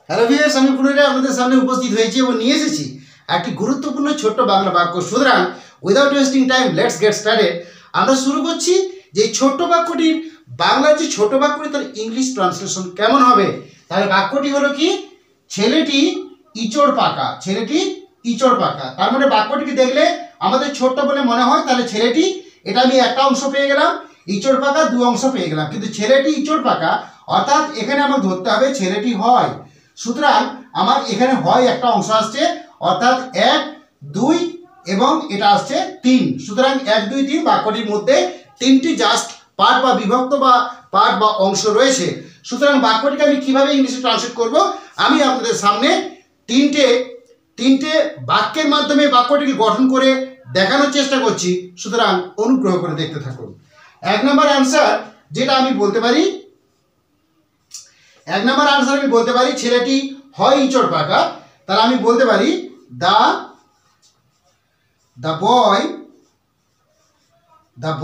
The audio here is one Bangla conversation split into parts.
হ্যালো ভিউয়ার্স, আমি পুনরায় আপনাদের সামনে উপস্থিত হয়েছি এবং নিয়ে এসেছি একটি গুরুত্বপূর্ণ ছোট্ট বাংলা বাক্য। সুতরাং without wasting time let's get started. আমরা শুরু করছি যে ছোট্ট বাক্যটির বাংলা যে ছোট বাক্যটি তার ইংলিশ ট্রান্সলেশন কেমন হবে। তাহলে বাক্যটি হলো কি, ছেলেটি ইচড় পাকা। ছেলেটি ইচড় পাকা, তার মানে বাক্যটিকে দেখলে আমাদের ছোট্ট বলে মনে হয়, তাহলে ছেলেটি, এটা আমি একটা অংশ পেয়ে গেলাম, ইচড় পাকা দু অংশ পেয়ে গেলাম, কিন্তু ছেলেটি ইচড় পাকা অর্থাৎ এখানে আমার ধরতে হবে ছেলেটি হয়। সুতরাং আমার এখানে হয় একটা অংশ আসছে, অর্থাৎ 1, 2 এবং এটা আসছে 3। সুতরাং 1, 2, 3 বাক্যটির মধ্যে 3টি জাস্ট পার্ট বা বিভক্ত বা পার্ট বা অংশ রয়েছে। সুতরাং বাক্যটিকে আমি কিভাবে ইংলিশে ট্রান্সলেট করব, আমি আপনাদের সামনে তিনটে বাক্যের মাধ্যমে বাক্যটিকে গঠন করে দেখানোর চেষ্টা করছি। সুতরাং অনুগ্রহ করে দেখতে থাকুন। 1 নম্বর আনসার যেটা আমি বলতে পারি, 1 নম্বর আনসার আমি বলতে পারি ছেলেটি হয় ইচড় পাকা। তাহলে আমি বলতে পারি দ্য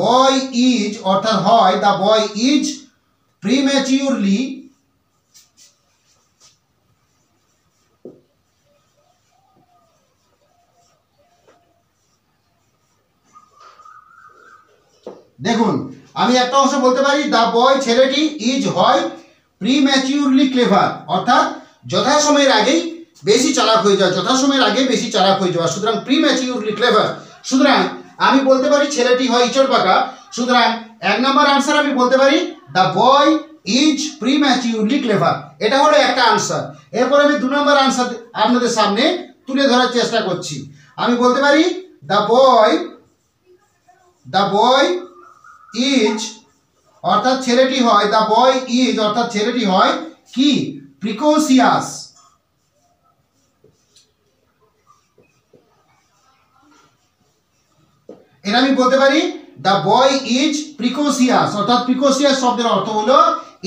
বয় ইজ, অর্থাৎ হয়, দ্য বয় ইজ প্রিম্যাচিউরলি দেখুন, আমি একটা অংশ বলতে পারি দ্য বয় ছেলেটি ইজ হয় প্রিম্যাচিউরলি ক্লেভার, অর্থাৎ যথাসময়ের আগেই বেশি চালাক হয়ে যাওয়া, যথাসময়ের আগে বেশি চালাক হয়ে যাওয়া। সুতরাং প্রিম্যাচিউরলি ক্লেভার। সুতরাং আমি বলতে পারি ছেলেটি হয় ইচড় পাকা। সুতরাং 1 নম্বর আনসার আমি বলতে পারি the boy is prematurely clever. এটা হলো একটা আনসার। এরপর আমি 2 নম্বর আনসার আপনাদের সামনে তুলে ধরার চেষ্টা করছি। আমি বলতে পারি দ্য বয় ইজ, অর্থাৎ ছেলেটি হয়, দ্য বয় ইজ অর্থাৎ ছেলেটি হয় কি, প্রিকোসিয়াস। এটা আমি বলতে পারি দ্য বয় ইজ প্রিকোসিয়াস, অর্থাৎ প্রিকোসিয়াস শব্দের অর্থ হলো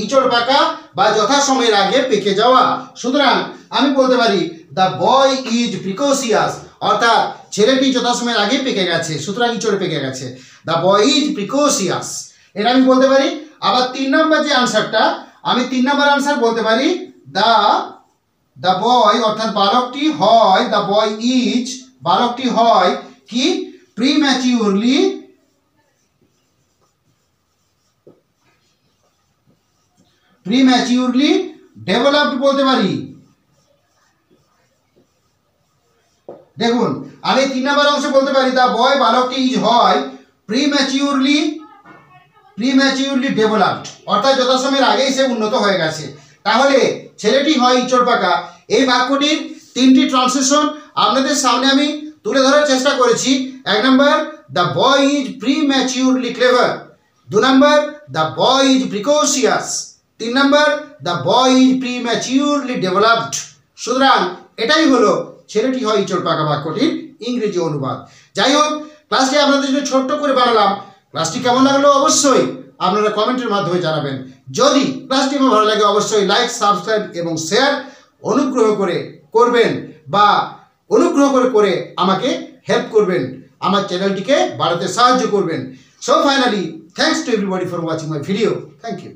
ইচড় পাকা বা যথাসময়ের আগে পেকে যাওয়া। সুতরাং আমি বলতে পারি দ্য বয় ইজ প্রিকোসিয়াস, অর্থাৎ ছেলেটি যথাসময়ের আগে পেকে গেছে, সুতরাং ইচড়ে পেকে গেছে। দ্য বয় ইজ প্রিকোসিয়াস, এটা আমি বলতে পারি। আবার 3 নম্বর যে আনসারটা, আমি 3 নম্বর আনসার বলতে পারি দ্য বয়, অর্থাৎ বালকটি হয়, দ্য বয় ইজ বালকটি হয় কি, প্রিম্যাচিউরলি ডেভেলপড বলতে পারি। দেখুন, আমি 3 নম্বর অংশে বলতে পারি দ্য বয় বালকটি ইজ হয় প্রিম্যাচিউরলি ডেভেলপড, অর্থাৎ যথাসময়ের আগেই সে উন্নত হয়ে গেছে। তাহলে ছেলেটি হয় ইচড় পাকা, এই বাক্যটির 3টি ট্রান্সলেশন আপনাদের সামনে আমি তুলে ধরার চেষ্টা করেছি। 1 নম্বর the boy is prematurely clever, 2 নম্বর দ্য বয় ইজ প্রিকোসিয়াস, 3 নম্বর the boy is prematurely developed. সুতরাং এটাই হলো ছেলেটি হয় ইচড় পাকা বাক্যটির ইংরেজি অনুবাদ। যাই হোক, ক্লাসটি আপনাদের জন্য ছোট্ট করে বানালাম। ক্লাসটি কেমন লাগলো অবশ্যই আপনারা কমেন্টের মাধ্যমে জানাবেন। যদি ক্লাসটি আমার ভালো লাগে অবশ্যই লাইক, সাবস্ক্রাইব এবং শেয়ার অনুগ্রহ করে করবেন, বা অনুগ্রহ করে আমাকে হেল্প করবেন, আমার চ্যানেলটিকে বাড়াতে সাহায্য করবেন। So finally, thanks to everybody for watching my video. Thank you.